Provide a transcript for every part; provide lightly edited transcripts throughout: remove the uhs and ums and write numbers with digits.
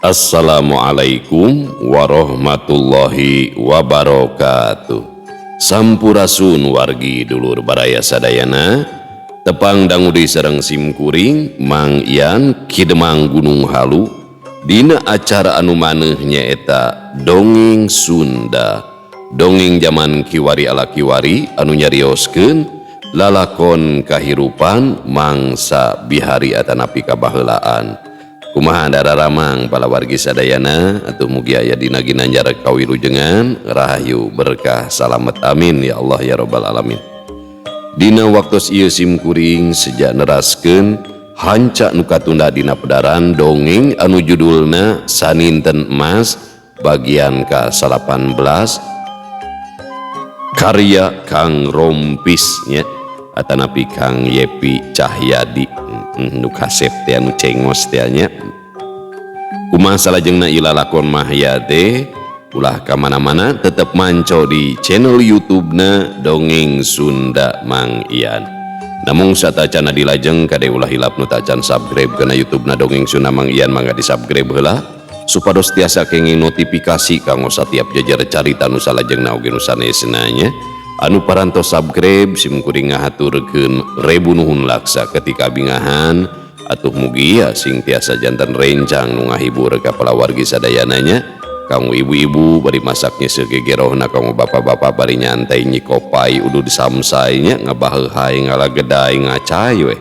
Assalamualaikum warahmatullahi wabarakatuh. Sampurasun wargi dulur baraya sadayana, tepang dangudi sareng simkuring Mang Ian Kidemang Gunung Halu dina acara anu maneh nyaeta dongeng Sunda. Dongeng zaman kiwari ala kiwari anu nyarioskeun lalakon kahirupan mangsa bihari atanapi kabaheulaan. Kumaha dararamang pala wargi sadayana atuh mugi aya dina ginanjar kawilujengan rahayu berkah salamet amin ya Allah ya rabbal alamin. Dina waktos ieu simkuring sejak neraskeun hanca nu katunda dina pedaran dongeng anu judulna Saninten Emas bagian ka-18 karya Kang Rompisnya atanapi Kang Yepi Cahyadi nu kasep teh anu cengos teh nya. Kumaha salajengna ieu lalakon mahya teh ulah ka mana-mana tetep manco di channel YouTube-na Dongeng Sunda Mang Ian. Namung satacana dilajeng kade ulah hilap nu tacan subscribe kana YouTube-na Dongeng Sunda Mang Ian mangga di subscribe heula supados tiasa kenging notifikasi kanggo satiap jajar carita nu salajengna oge nu sanesna nya. Anu parantos subscribe simkuring ngahaturkeun rebu nuhun laksa ketika bingahan atuh mugi ya sing tiasa jantan rencang nu ngahibur ka palawargi sadayananya. Kamu ibu-ibu bari masaknya segegerohna, kamu bapak-bapak bari nyantai nyikopai udud samsainya ngabaheuhai ngalagedai ngacai we.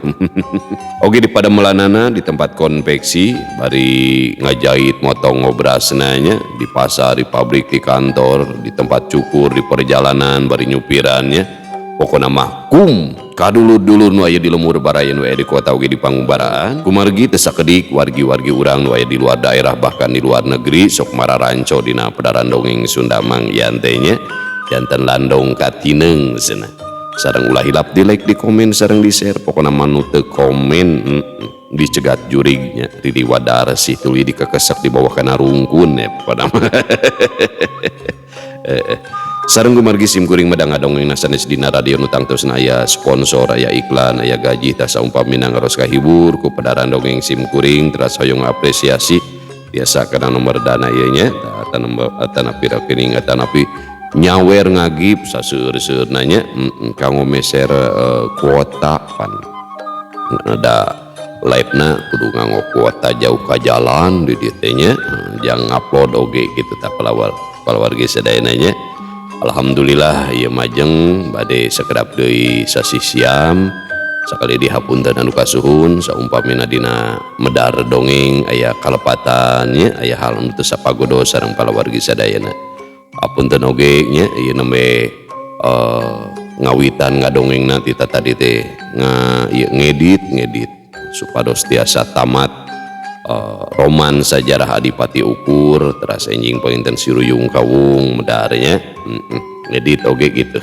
Oge di padamelanana di tempat konveksi bari ngajahit motong ngobrasna nya di pasar, di pabrik, di kantor, di tempat cukur, di perjalanan bari nyupirannya. Pokona mah kum kadulur-dulur nu aya di lemur barayan nu aya di kota oge di pangumbaraan kumargi teu sakedik wargi-wargi urang nu aya di luar daerah bahkan di luar negeri sok mararanco dina pedaran dongeng Sunda Mang Ian teh nya janten landong katineng cenah. Sareng ulah hilap di like, di komen, sareng di share. Pokona manu teu komen dicegat jurignya di wadar sih tuluy dikekesek di bawah kana rungkun ya pokona sareng gumargi simkuring medang ngadongeng sanes dina radio nu tangtosna aya sponsor, aya iklan, aya gaji tasa umpamina ngaros kahibur ku pedaran dongeng simkuring teras hoyong apresiasi biasa kana nomor dana ieu nya atanapi rekening atanapi nyawer ngagip saseur-seurna nya kanggo meser kuota pan ada live-na kudu nganggo kuota jauh ka jalan di dieu teh nya jang upload oge kitu tah palawargi sadayana nya. Alhamdulillah ieu majeng bade sakedap deui sasih siam sakali dihapunten anu kasuhun saumpamina dina medar dongeng aya kalepatan nya aya hal nu teu sapagodo sareng palawargi sadayana. Hapunten oge nya ieu nembe ngawitan ngadongengna ti tadi teh ngedit supados tiasa tamat roman sajarah Adipati Ukur teras enjing penginten Siruyung Kawung medarnya ngedit oge gitu.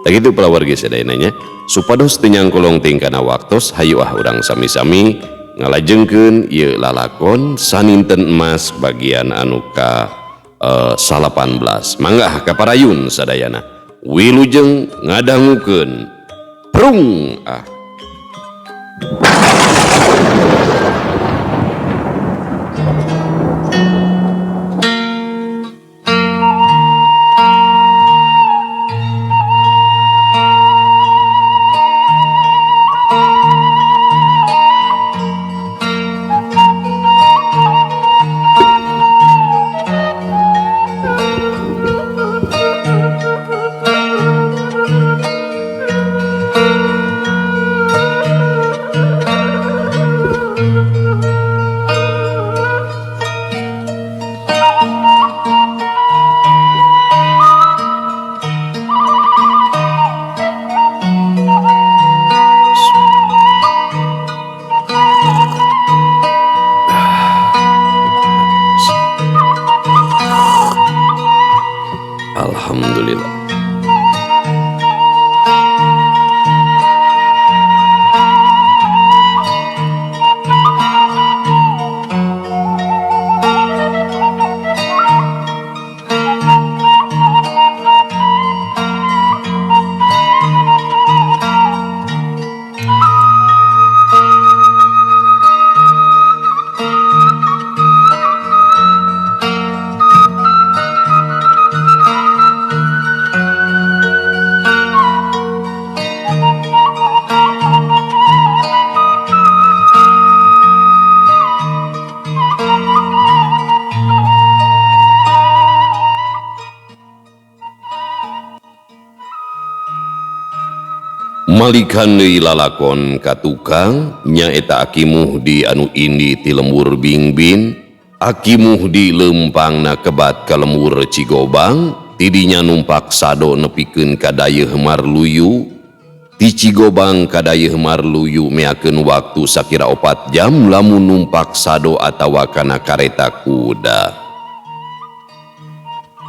Tak gitu palawargi sadayana nya supados teu nyangkulong tingkana waktos hayu urang sami-sami ngalajengkeun ieu lalakon Saninten Emas bagian anu ka 18. Mangga kaparayun sadayana wilujeng ngadangukeun prung Malikan deui lalakon ka tukang nyaeta Aki Muhdi anu indi ti lembur Bingbin. Aki Muhdi lempangna kebat ka lembur Cigobang, tidinya numpak sado nepikeun ka dayeuh Marluyu. Ti Cigobang ka dayeuh Marluyu meakeun waktu sakira 4 jam lamun numpak sado atawa kana kareta kuda.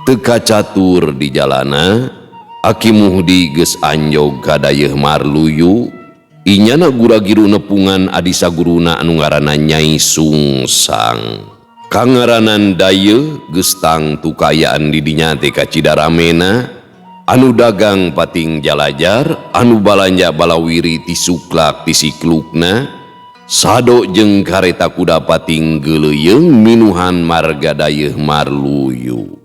Teu kacatur di jalana, Aki Muhdi geus anjog ka dayeuh Marluyu. Inyana gura-giru nepungan adi saguruna anu ngaranna Nyai Sungsang. Kangaranan dayeuh geus tang tukayaan di dinya teh ka Cidaramena, anu dagang pating jalajar, anu balanja balawiri ti suklak ti siklukna, sado jeung kareta kuda pating geuleuyeung minuhan marga dayeuh Marluyu.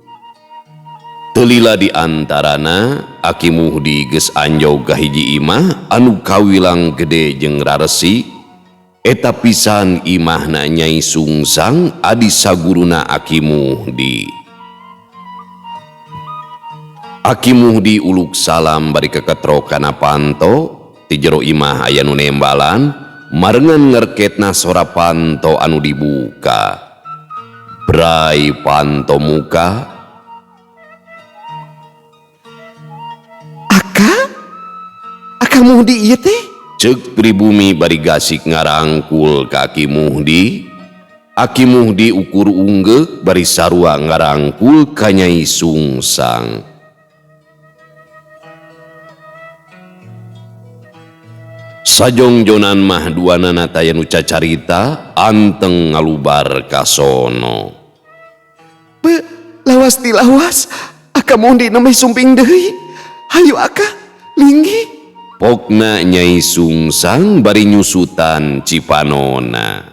Telila di antarana Aki Muhdi geus anjog ka hiji imah anu kawilang gede jeung raresi. Eta pisan imahna Nyai Sungsang adi saguruna Aki Muhdi. Aki Muhdi uluk salam bari keketro kana panto. Ti jero imah aya nu nembalan marengan ngerketna sora panto anu dibuka. Brai panto muka, Aka Muhdi ieu teh? Ceuk pribumi bari gasik ngarangkul ka Aki Muhdi. Aki Muhdi ukur unggeuh bari sarua ngarangkul ka Nyai Sungsang. Sajongjonan mah duanana taya nu cacarita anteng ngalubar ka sono. Be, lawas ti lawas. Aka Muhdi nemeh sumping deui. Hayu Aka, linggi. Pokna Nyai Sungsang bari nyusutan cipanona.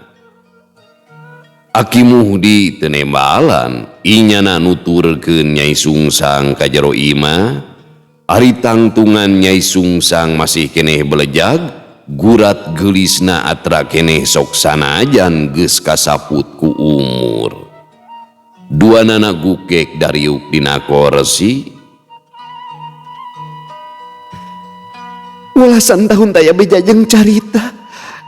Aki Muhdi teu nembalan, inyana nuturkeun Nyai Sungsang ka jero imah. Ari tangtungan Nyai Sungsang masih keneh belejag, gurat geulisna atra keneh sok sanajan geus kasaput ku umur. Duanana gukek dariuk dina korsi. Walasan tahun taya bejajeng carita,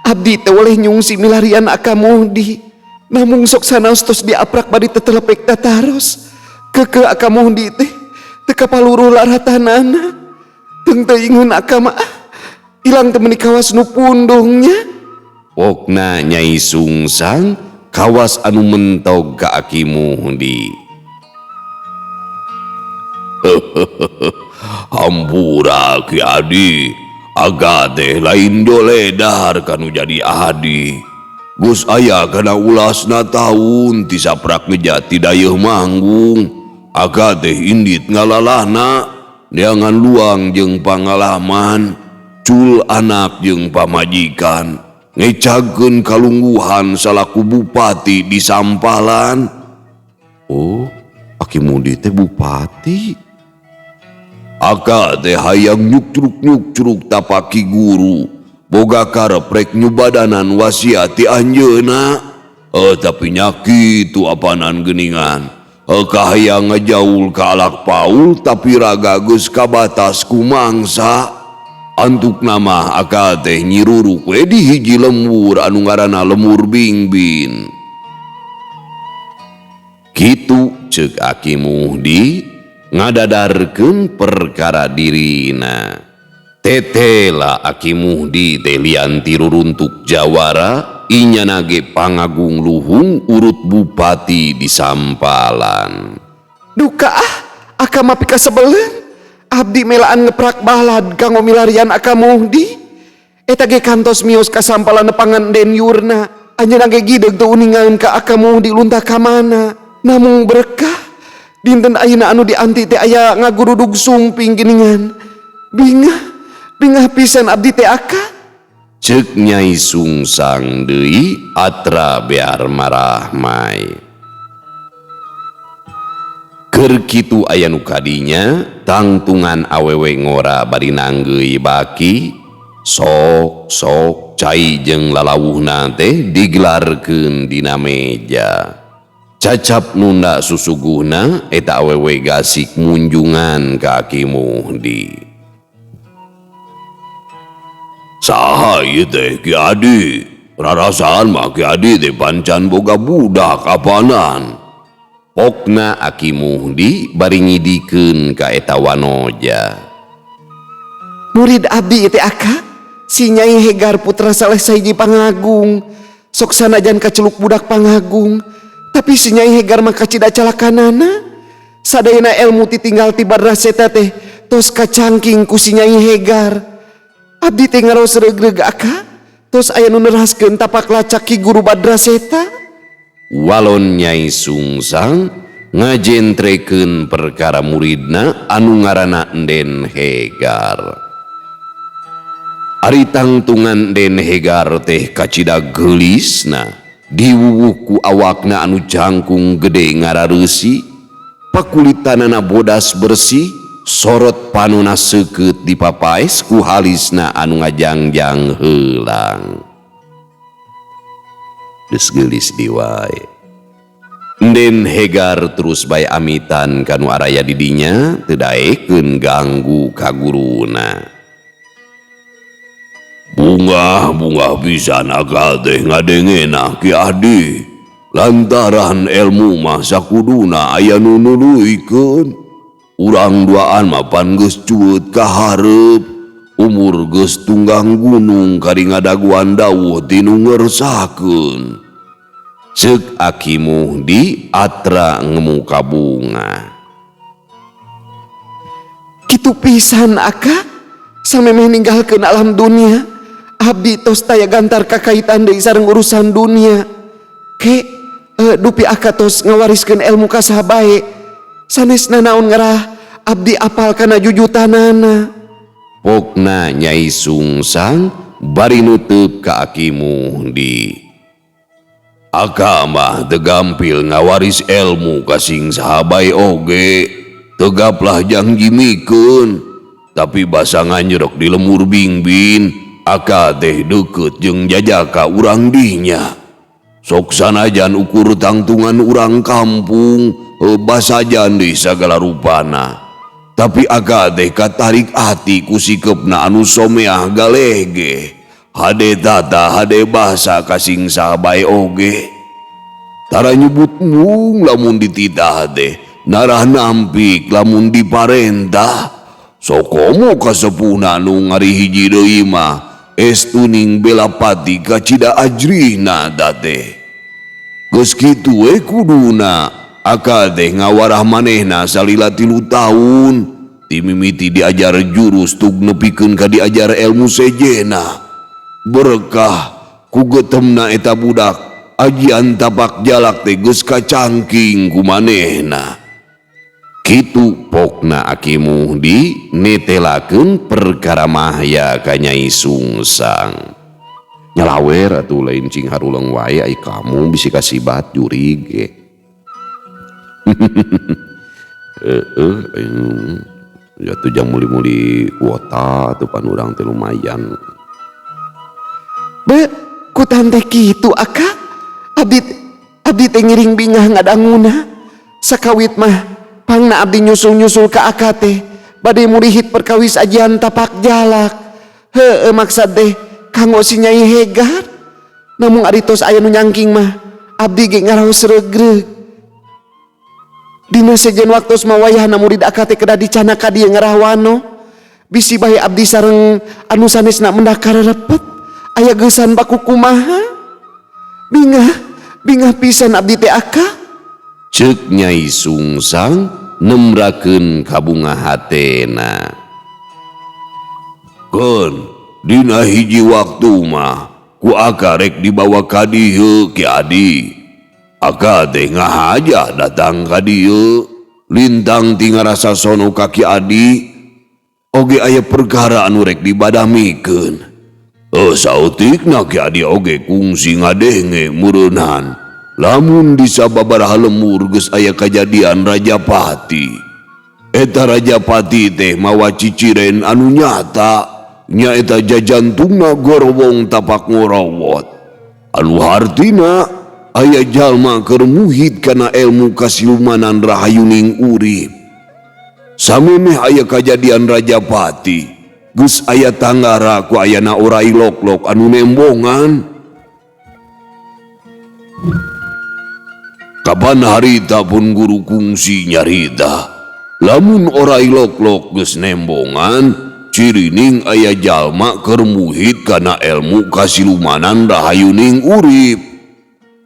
abdi teh oleh nyungsi milarian Aka Muhdi. Namung sok sanaos tos diaprak bari tetelepek tataros. Keke Aka Muhdi teh teu kapaluruh laratanana. Teung teuingeun Aka mah ilang teu meuni kawas nu pundungnya. Pokna Nyai Sungsang kawas anu mentog ka Aki Muhdi. Hampura Ki Adi, aga teh lain doledar kanu jadi adi. Gus aya kana ulasna taun ti saprak ngejati dayeuh manggung. Aga teh indit ngalalahna, neangan luang jeung pangalaman, cul anak jeung pamajikan, ngecagkeun kalungguhan salaku bupati di Sampalan. Oh, Aki Muhdi teh bupati. Aka teh hayang nyukcuruk-nyukcuruk tapaki guru, boga karep rek nyubadanan wasiati anjeuna. Tapi nya kitu apanan geuningan. Kahayang ngajaul ka alak paul tapi raga geus kabatas ku mangsa. Antukna mah aka teh nyiruruk we di hiji lembur anu ngaranna lembur Bingbin. Kitu ceuk Aki Muhdi ngadadarkeun perkara dirina. Tetela Aki Muhdi teh lian ti ruruntuk jawara, inyana ge pangagung luhung urut bupati di Sampalan. Duka Aka mah pika sebeleun. Abdi melaan ngeprak balad kanggo milarian Aka Muhdi. Eta ge kantos mios ka Sampalan nepangan den yurna. Anjeunna ge gideg teu uningan ka Aka Muhdi luntah ka mana. Namung berkah dinten ayeuna anu dianti teh aya ngagurudug sumping geuningan. Bingah pisan abdi teh Aka. Ceuk Nyai Sungsang deui atra bear marahmai. Keur kitu aya nu kadinya tangtungan awewe ngora bari nanggeui baki. Sok cai jeung lalawuhna teh digelarkeun dina meja. Cacap nunda susuguhna eta awewe gasik munjungan ka Aki Muhdi. Saha ieu teh Ki Adi? Rarasaan mah Ki Adi teh pancan boga budak apanan. Pokna Aki Muhdi bari ngidikeun ka eta wanoja. Murid abdi teh Aka, si Nyai Hegar putra saleh sahiji pangagung. Sok sanajan kaceluk budak pangagung, tapi si Nyai Hegar mah kacida calakanana. Sadayana ilmu titinggal ti Badraseta teh tos kacangking ku si Nyai Hegar. Abdi teh ngaros regreg Aka, tos aya nu neraskeun tapak lacak Ki Guru Badraseta. Walon Nyai Sungsang ngajentrekeun perkara muridna anu ngaranna Enden Hegar. Ari tangtungan Enden Hegar teh kacida geulisna diwuwuh ku awakna anu jangkung gede ngarareusi, pakulitanana bodas bersih, sorot panuna seukeut dipapaes ku halisna anu ngajangjang heulang. Geus geulis diwae. Enden Hegar terus bae amitan kanu araya didinya teu daekeun ganggu ka guruna. Bunga pisan Aka teh ngadengena Ki Adi, lantaran ilmu mah sakuduna aya nu nuluykeun. Urang duaan mah pan geus cueut ka hareup, umur geus tunggang gunung kari ngadaguan dawuh tinu ngersakeun. Ceuk Aki Muhdi atra ngemuka bunga. Kitu pisan Aka, samemeh ninggalkeun alam dunia. Abdi tos taya gantar kakaitan deui sareng urusan dunia. Dupi Aka tos ngawariskeun ilmu ka saha bae. Sanesna naon ngarah abdi apal kana jujutanana. Pokna Nyai Sungsang bari nutup ka Aki Muhdi. Aka mah teu gampil ngawaris ilmu ka sing saha bae oge. Tegaplah jangjimikeun, tapi basa nganyerok di lemur bingbin. Aka teh deukeut jeung jajaka urang dinya. Sok sanajan ukur tangtungan urang kampung, basajan di sagala rupana. Tapi Aka teh katarik hati ku sikepna anu someah galege. Hade tata hade basa kasing saha bae oge. Tara nyebut mung lamun dititah teh, narah nampik lamun diparentah. Sokomo kasepuhna nu ngari hiji deui mah estuning belapati kacida ajrihna date. Geus kitu we kuduna Aka teh ngawarah manehna salila 3 taun, ti mimiti diajar jurus tug nepikeun ka diajar ilmu sejena. Berkah ku getemna eta budak, ajian tapak jalak teh geus kacangking ku manehna. Kitu pokna Aki Muhdi netelakeun perkara mahya ka Nyai Sungsang. Nyalawer atuh lain cing haruleung wae ai kamu bisi kasibat jurig ge. Ya tuh jang muli-muli kuota tuh pan urang teh lumayan. Be, ku tante kitu Aka. Abdi teh ngiring bingah ngadanguna. Sakawit mah pangna abdi nyusul-nyusul ka Aka teh bade murihit perkawis ajian tapak jalak. Maksad teh kanggo si Nyai Hegar. Namun ari tos aya nu nyangking mah abdi ge ngaraos regreg. Dina sejen waktos mawayahna murid Aka teh kedah dicana ka dieu ngarawano. Bisi bae abdi sareng anu sanesna mendah karerepet. Aya geusan baku kumaha. Bingah pisan abdi teh Aka. Ceuk Nyai Sungsang nemrakeun kabunga hatena. Keun dina hiji waktu mah ku Aka rek dibawa ka dieu Ki Adi. Aka teh ngahaja datang ka dieu, lintang ti ngarasa sono ka Ki Adi. Oge aya perkara anu rek dibadamikeun. Sautikna Ki Adi oge kungsi ngadenge meureunhan. Lamun di sababaraha lemur geus aya kajadian Rajapati. Eta Rajapati teh mawa ciciren anu nyata, nyaeta jajantungna gorowong tapak ngorowot. Anu hartina aya jalma keur muhid kana ilmu kasilumanan rahayuning urip. Samemeh aya kajadian Rajapati, geus aya tanggara ku ayana ora ilok-lok anu nembongan. Kapan harita pun guru kungsi nyarita, lamun ora ilok-lok geus nembongan, cirining aya jalma keur muhid kana ilmu kasilumanan rahayuning urip.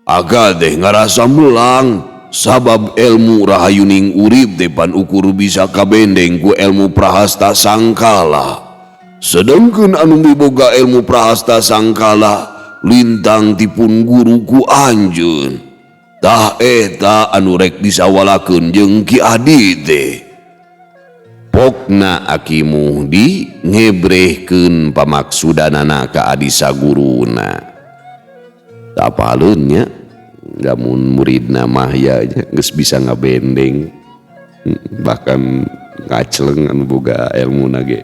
Aga teh ngarasa melang, sabab ilmu rahayuning urip depan ukur bisa kabendeng ku ilmu prahasta sangkala. Sedangkan anu miboga ilmu prahasta sangkala lintang tipun guru ku anjeun. Tah eta anu rek disawalakeun jeung Ki Adi teh. Pokna Aki Muhdi ngebrehkeun pamaksudanana ka adi saguruna. Tapaleun nya gamun muridna mah ya geus bisa ngabendeng, bahkan ngacleng anu boga ilmuna ge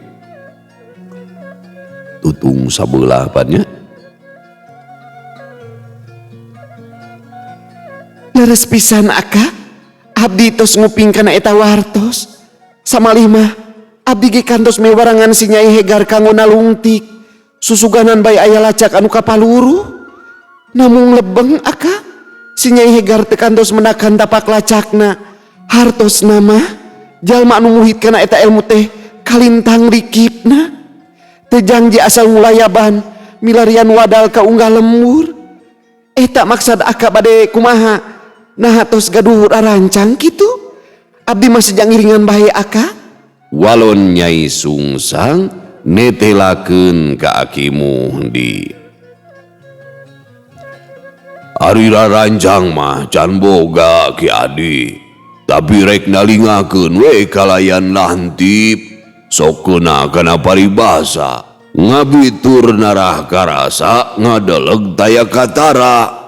tutung sabelah pan nya. Leres pisan Aka, abdi tos nguping kana eta wartos. Samalih abdi ge kantos mewarangan si Nyai Hegar kanggo nalungtik susuganan bae aya lacak anu kapaluru. Namung lebeng Aka, si Nyai Hegar teu kantos menakan tapak lacakna. Hartosna mah jalma anu muhid kana eta ilmu teh kalintang rikipna. Teu janji asal ngulayaban milarian wadal ka unggah lembur. Eta maksud Aka bade kumaha? Nah tos gaduh arancang kitu. Abdi masih jang iringan bae Aka. Walon Nyai Sungsang netelakeun ka Aki Muhdi. Ari rancang mah can boga Ki Adi, tapi rek nalingakeun we kalayan lantip, sokuna kana paribasa, ngabitur narah karasa ngadeleg taya katara.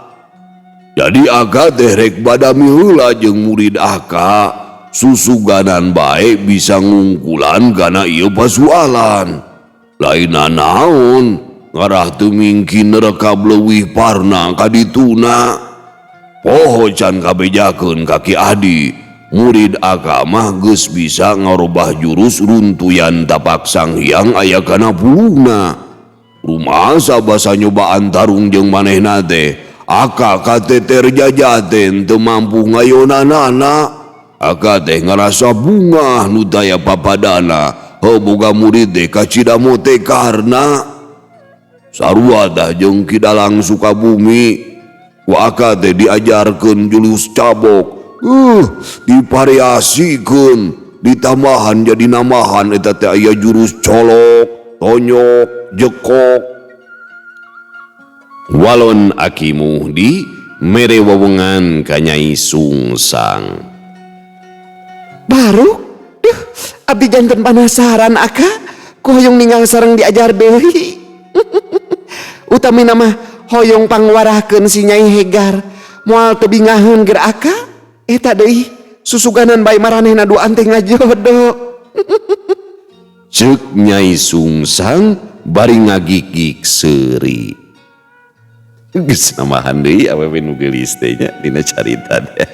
Jadi Aka teh rek badami heula jeung murid Aka, susuganan bae bisa ngungkulan kana ieu pasualan. Laina naon, ngarah teu mingkin nerekab leuwih parna kadituna. Poho can kabejakeun ka Ki Adi, murid Aka mah geus bisa ngarobah jurus runtuyan tapak Sang Hyang aya kana pulungna. Rumasa basa nyobaan tarung jeung manehna teh, Aka kateter jajaten teu mampu ngayonanana. Aka teh ngarasa bungah nu daya papadana, boga murid teh kacidamo teh karna. Sarua dah jeung Ki Dalang Sukabumi, ku Aka teh diajarkeun jurus cabok, dipariasikeun, ditambahan jadi namahan eta teh aya jurus colok, tonyok, jekok. Walon Aki Muhdi mere wewengan ka Nyai Sungsang. Baru? Duh, abdi janten penasaran Aka, ku hoyong ningal sareng diajar deui. Utami nama hoyong pangwarahkeun si Nyai Hegar, moal teu bingaheun ger Aka. Eta deui susuganan bae maranehna duaan teh ngajodo. Ceuk Nyai Sungsang bari ngagigik seuri. Geus namahan deui awewe nu geulis teh nya dina carita teh.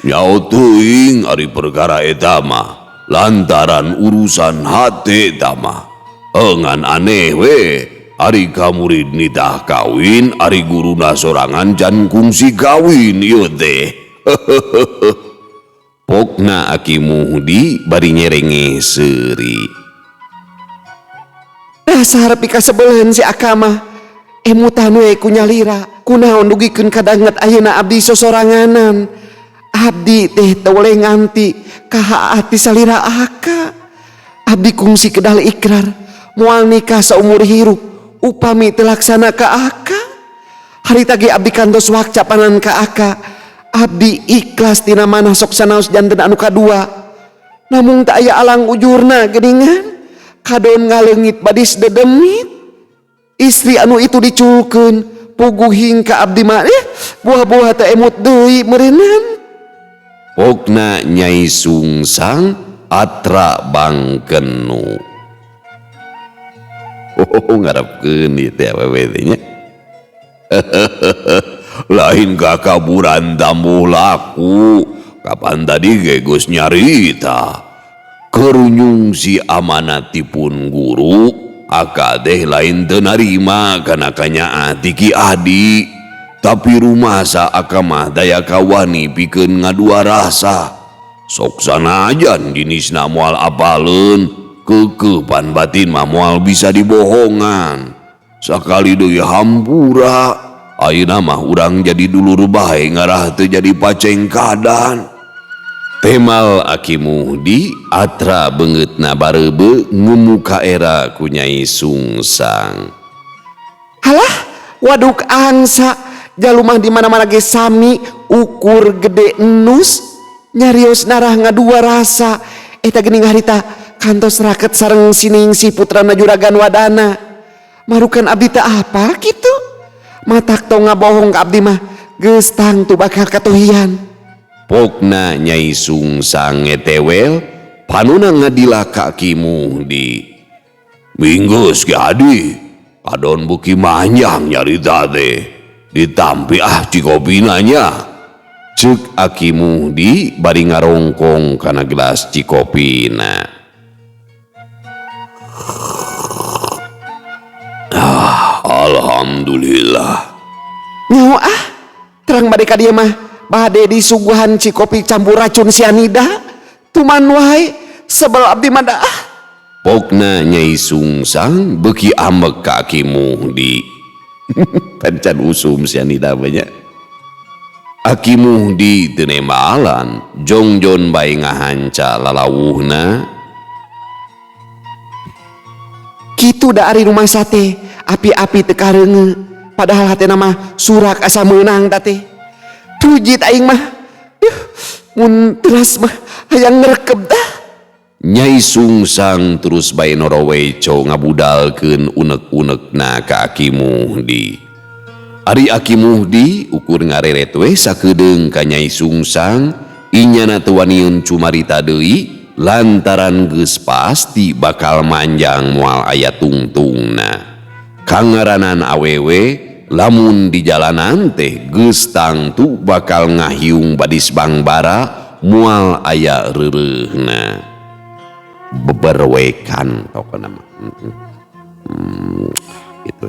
Nyao teuing ari perkara eta mah lantaran urusan hate eta mah. Engan aneh we, ari ka murid nitah kawin, ari guruna sorangan can kungsi kawin ieu teh. Pokna Aki Muhdi bari nyerenge seuri. Dasar pika sebeuleun si Aka mah. Emutan we ku nyalira, kunaon dugikeun kadanget ayeuna abdi sosoranganan. Abdi teh teu oleh nganti ka ati salira Aka. Abdi kungsi kedal ikrar moal nikah saumur hirup upami teu laksana ka Aka. Harita ge abdi kantos wakcapanan ka Aka. Abdi ikhlas tina manah sok sanaos janten anu kadua. Namung teu aya alang ujurna geuningan. Kadon ngaleungit badis dedemit. Istri anu itu diculkeun puguhing ka abdi mah buah-buah teh emut deui meureunnan. Pokna Nyai Sungsang atra bangkenu. Ngarepkeun ieu teh awewe teh nya. Lain kakaburan tambuh laku, kapan tadi ge geus nyarita. Kerunyung si amanatipun guru, aka teh lain teu narima kana kanyaat ti Ki Adi. Tapi rumasa aka mah daya kawani pikeun ngadua rasa. Sok sanajan jenisna moal apaleun, keukeuh pan batin mah moal bisa dibohongan. Sakali deui hampura, ayeuna mah urang jadi dulur bae ngarah teu jadi pacengkadan. Temal Aki Muhdi atra beungeutna barebe ngumuka era ku Nyai Sungsang. Halah, waduk angsa, jalumah di mana-mana ge sami ukur gede enus, nyarios narah ngadua rasa. Eta geuning harita kantos raket sareng Siningsih putrana Juragan Wadana. Marukan abdi teu apal kitu. Matak tong ngabohong ka abdi mah geus tang tu bakal katuhian. Pokna Nyai Sungsang ngetewel panuna ngadila ka Ki Muhdi. Minggeus Ki Adi, adon buki manjang nyarita teh. Ditampi cikopina nya. Ceuk Aki Muhdi bari ngarongkong kana gelas cikopina. Alhamdulillah. Nyawa terang bade ka dieu mah bade disuguhan cikopi campur racun sianida. Tuman wae sebel abdi mah da. Pokna Nyai Sungsang beuki amek ka Aki Muhdi. Pancan usum sianida banyak. Aki Muhdi teu nembalan, jongjon bae ngahanca lalawuhna. Kitu da ari rumah sate, api-api teu kareunge. Padahal hatena mah surak asa meunang da teh. Pujit aing mah. Mun teras mah hayang ngrekeb dah. Nyai Sungsang terus bae noroweco ngabudalkeun unek-unekna ka Aki Muhdi. Ari Aki Muhdi ukur ngareret we sakedeung ka Nyai Sungsang, inyana teu waniun cumarita deui lantaran geus pasti bakal manjang moal aya tungtungna. Kangaranan awewe lamun di jalanan teh geus tangtu bakal ngahiung badis bangbara moal aya reureuhna. Beberwekan pokona mah. Gitu.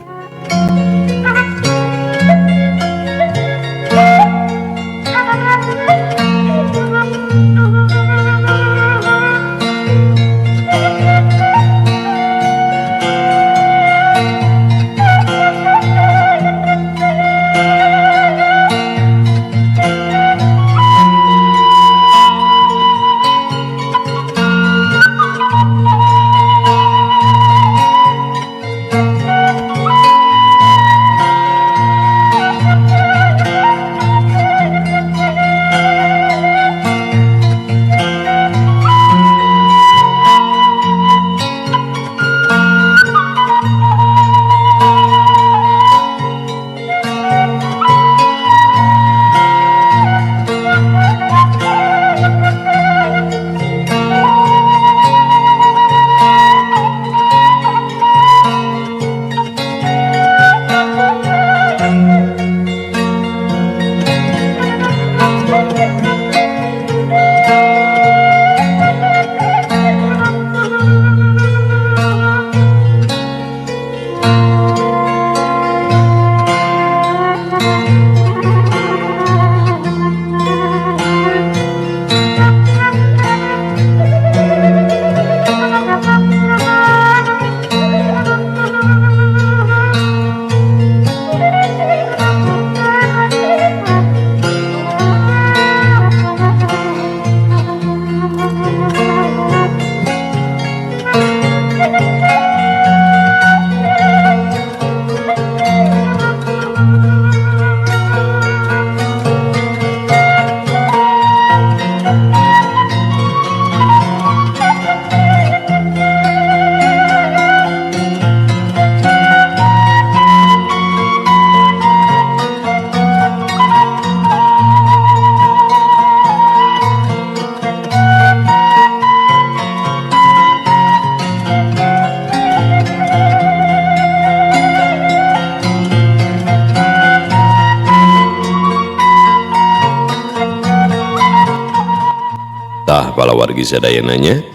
Tah palawargi sadayananya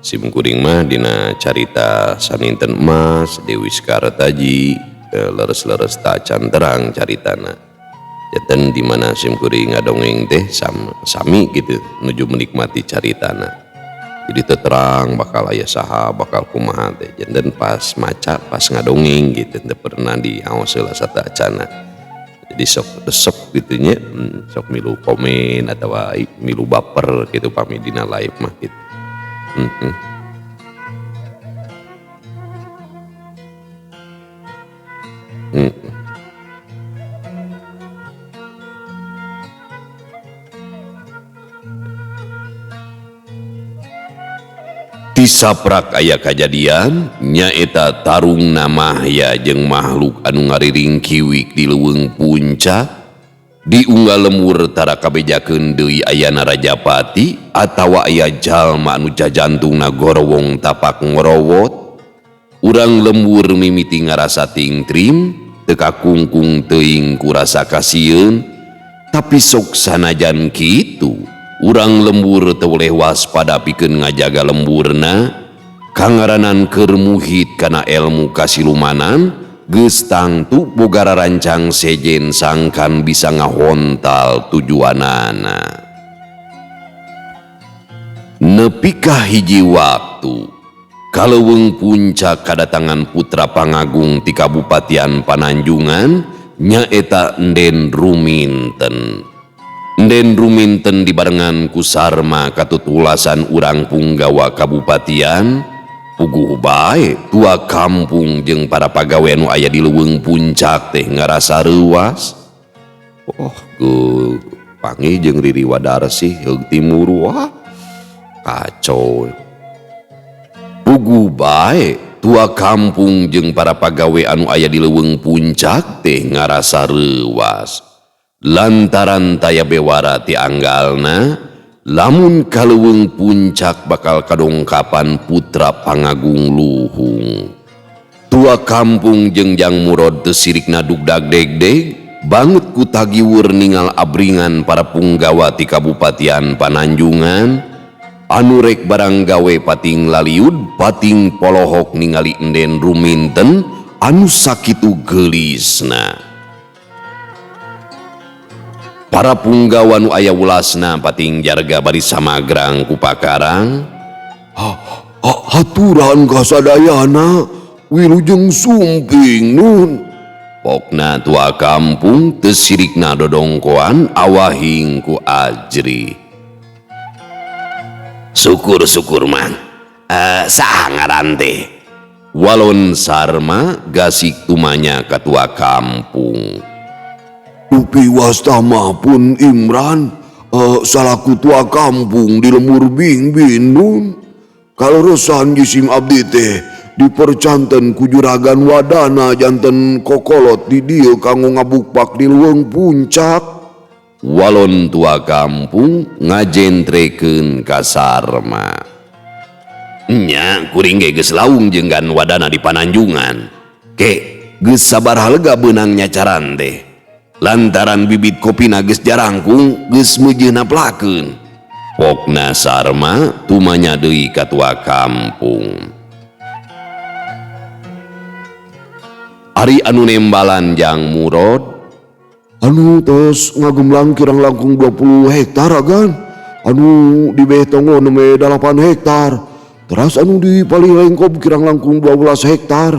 sim kuring mah dina carita saninten emas Dewi Skartaji leres-leres tacan terang caritana janten dimana sim kuring ngadongeng teh sami gitu nuju menikmati caritana jadi terang bakal aya saha bakal kumaha teh janten pas maca pas ngadongeng gitu teu pernah diaos heula satacana jadi sok resep gitunya sok milu komen atau milu baper gitu pami dina live mah gitu. Tisaprak aya kajadian nyaeta tarung namahya jeung makhluk anu ngariring kiwik di leuweung puncak diunggal lemur tara kabejakeun deui ayana Rajapati atawa aya jalma anu jajantungna gorowong tapak ngorowot urang lembur mimiti ngarasa tingtrim teu kakungkung teuing ku rasa kasieun tapi sok sanajan kitu urang lembur teu boleh waspada pikeun ngajaga lemburna kangaranan keur muhit kana elmu kasilumanan geus tangtu boga rarancang sejen sangkan bisa ngahontal tujuanana. Nepi ka hiji waktu kaleuweung puncak kadatangan putra pangagung ti Kabupatian Pananjungan nyaeta Enden Ruminten. Enden Ruminten dibarengan ku Sarma katutulasan urang punggawa kabupatian puguh bae tua kampung jeung para pagawe anu aya di leuweung puncak teh ngarasa reuwas pangi jeung Riri Wadarsi heug timur wah kacau puguh bae tua kampung jeung para pagawe anu aya di leuweung puncak teh ngarasa reuwas lantaran taya bewara ti anggalna lamun kaleuweung puncak bakal kadongkapan putra pangagung luhung tua kampung jeung Jang Murod teu sirikna dugdag degdeg banget ku tagiwur ningal abringan para punggawa ti Kabupatian Pananjungan anu rek barang gawe pating laliud pating polohok ningali Enden Ruminten anu sakitu geulisna. Para punggawa nu aya ulasna pating jarga bari samagrang ku pakarang haturan kasadayana wilujeng sumping nun pokna tua kampung teu sirikna dodongkoan awahing ku ajri syukur mang saha ngaran teh walon Sarma gasik tumanya ka tua kampung Upi wastama pun Imran salaku tua kampung di lembur bingbin nun kaleresan jisim abdi teh dipercanten ku juragan wadana janten kokolot di dieu kanggo ngabukpak di leuweung puncak walon tua kampung ngajentrekeun ka Sarma nya kuring ge geus laung jeung gan wadana di Pananjungan ke geus sabaraha lega beunang nyacaran teh lantaran bibit kopina geus jarangkung geus meujeuna plakeun pokna Sarma tumanya deui ka tua kampung ari anu nembalan Jang Murod anu tos ngagumlang kirang langkung 20 hektar kan anu di Betongo neme 8 hektar terus anu di Palilengkob kirang langkung 12 hektar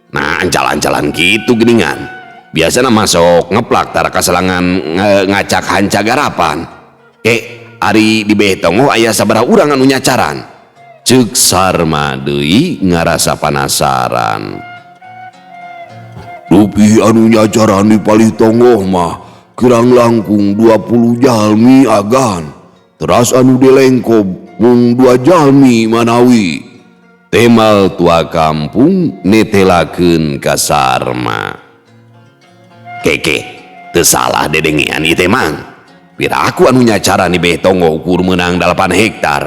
nah ancalan-ancalan gitu geningan biasana masuk ngeplak tara kaselangan ngacak hanca garapan ari di Betongo aya sabaraha urang anu nyacaran ceuk Sarma deui ngarasa panasaran Rupi anu nyacaran di Palitongo mah kirang langkung 20 jalmi agan teras anu di Lengkob mung 2 jalmi manawi temal tua kampung netelakeun ka Sarma keke teu salah dedengian ieu teh mang piraku anu nyacaran di Betongo ukur meunang 8 hektar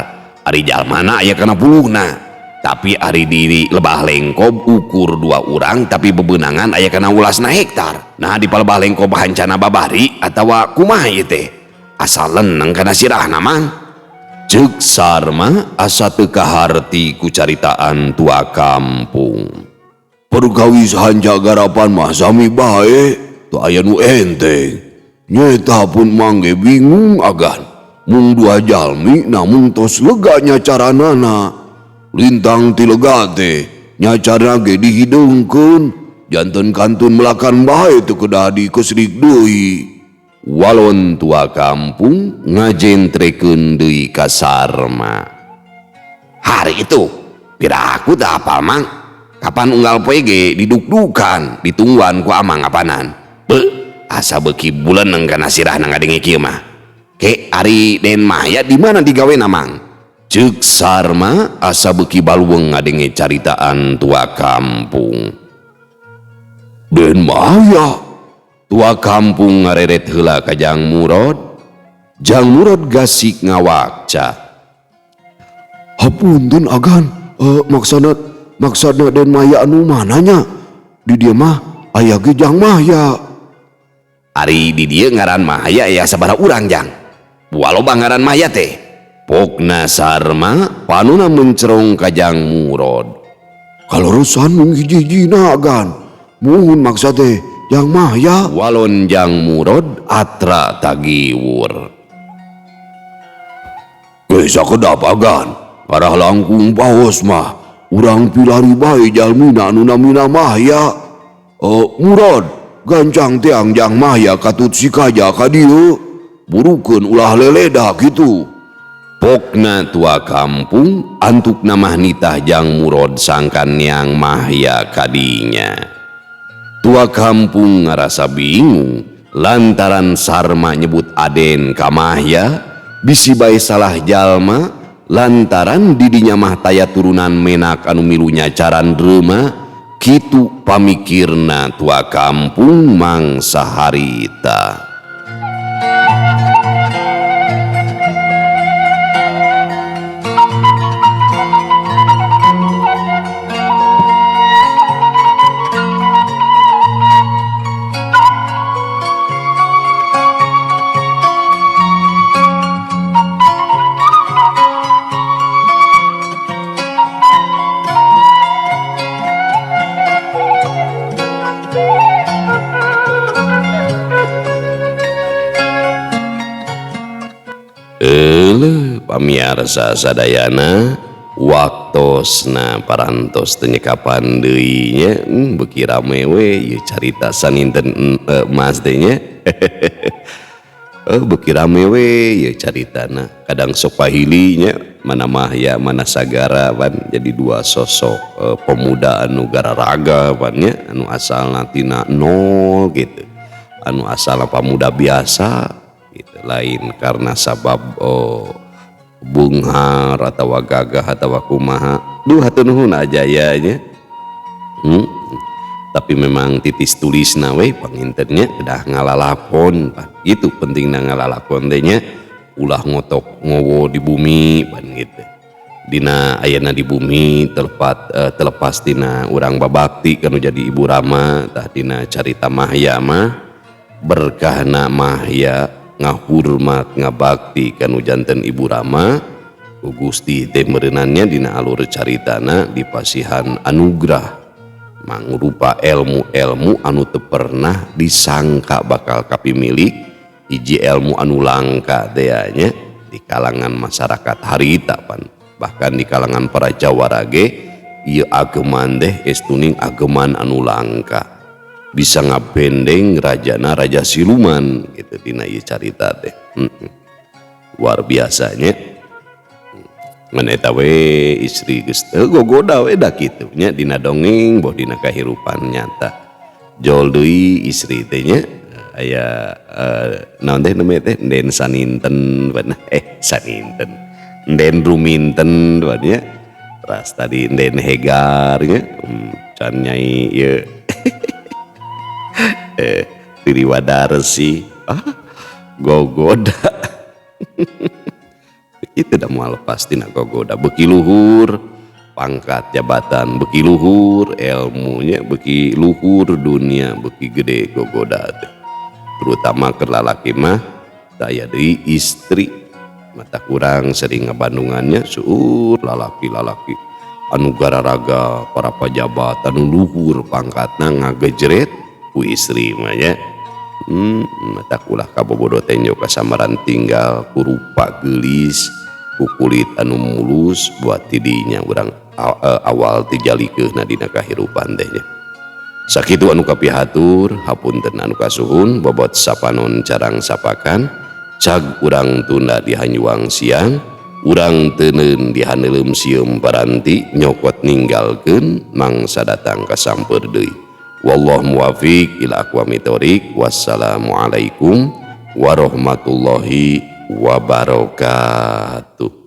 ari jalmana aya kana 10na tapi ari di Lebah Lengkob ukur 2 urang tapi bebeunangan aya kana 11 hektar nah di Lebah Lengkob hancana babari atawa kumaha ieu teh asal leuneng kana sirahna mang Ceuk Sarma asa teu kaharti ku caritaan tua kampung. Perkawis hanca garapan mah sami bae, tu aya nu enteng. Nyeta pun mangge bingung agan. Mung dua jalmi namun tos leganya caranana. Lintang ti lega teh nyacarana ge dihideungkeun. Janten kantun melakan bae teu kedah dikeusrik deui. Walon tua kampung ngajentrekeun deui ka Sarma. Hari itu piraku teu apal mang. Kapan unggal poe ge diduk-dukan ditungguan ku amang apanan. Asa beuki bulan kana sirahna ngadenge kieu mah. Ke ari Den Maya di mana digawena mang? Ceuk Sarma asa beuki baluweung ngadenge caritaan tua kampung. Den Maya. Tua kampung ngareret heula ka Jang Murod. Jang Murod gasik ngawakca. Hapunten agan, maksana Den Maya anu mananya? Di dieu mah aya ge Jang Maya. Ari di dieu ngaran Maya aya sabaraha urang Jang? Waloba ngaran Maya teh. Pokna Sarma panuna mencerong ka Jang Murod. Kaleresan mung hiji-hijina agan. Muhun maksa teh Jang Maya. Walon Jang Murod atra tagiwur. Sakedap agan, arah langkung paos mah urang pilari bae jalmina anu namina Maya. Murod, gancang tiang Jang Maya katut sikaja ka dieu. Burukeun ulah leleda kitu. Pokna tua kampung antuk namah nitah Jang Murod sangkan yang Maya kadinya. Tua kampung ngarasa bingung lantaran Sarma nyebut Aden ka Maya, bisi bae salah jalma lantaran didinya mah taya turunan menak anu milu nyacaran reuma. Kitu pamikirna tua kampung mangsa harita. Pamiarsa sadayana waktosna parantos teu nyekapan deui nya beuki rame we ieu carita saninten emas teh nya. Beuki rame we ieu caritana. Kadang sok pahili nya mana Maya mana Sagara pan jadi dua sosok pemuda anu gararaga pan nya anu asalna tina nol gitu. Anu asalna pamuda biasa gitu lain karena sabab bunghar atau gagah atau kumaha duh hatur nuhun aja ya nya. Tapi memang titis tulisna we pangintennya kedah ngalalakon pan gitu pentingna ngalalakon teh nya ulah ngotok ngowo di bumi pan gitu dina ayana di bumi telepas dina urang babakti kanu jadi ibu Rama tah dina carita Maya mah berkahna Maya ngahurmat ngabakti kanu janten ibu Rama ku Gusti teh meureunannya dina alur caritana dipasihan anugrah mangrupa ilmu-ilmu anu teu pernah disangka bakal kapimilik hiji ilmu anu langka teh nya di kalangan masyarakat harita pan bahkan di kalangan para jawara ge ieu ageman teh estuning ageman anu langka bisa ngabendeng rajana Raja Siluman gitu dina ieu carita teh. Luar biasanya mana eta we istri geus teu gogoda we da kitu nya dina dongeng boh dina kahirupan nyata jol deui istri teh nya aya naon teh namanya teh den saninten beunah saninten den ruminten nya ras tadi den hegar nya can nyai ieu Riri Wadarsi gogoda itu dah moal pasti nak gogoda beki luhur pangkat jabatan beki luhur ilmunya beki luhur dunia beki gede gogoda terutama ke lalaki mah daya deui istri mata kurang sering ngabandungannya suur lalaki-lalaki anu gararaga para pejabat anu luhur pangkatna ngagejret ku istri mah nya. Mata kulah kabobodo tenjo kasamaran tinggal ku rupa geulis ku kulit anu mulus buat tidinya urang awal tijalikeunna dina kahirupan teh nya. Sakitu anu kapihatur hapunten anu kasuhun bobot sapanon carang sapakan cag urang tunda di hanyuang siang urang teuneun di haneulem sieum paranti nyokot ninggalkeun mangsa datang kasamper deui. Wallahu muwaffiq ila aqwamit thoriq. Wassalamualaikum warahmatullahi wabarakatuh.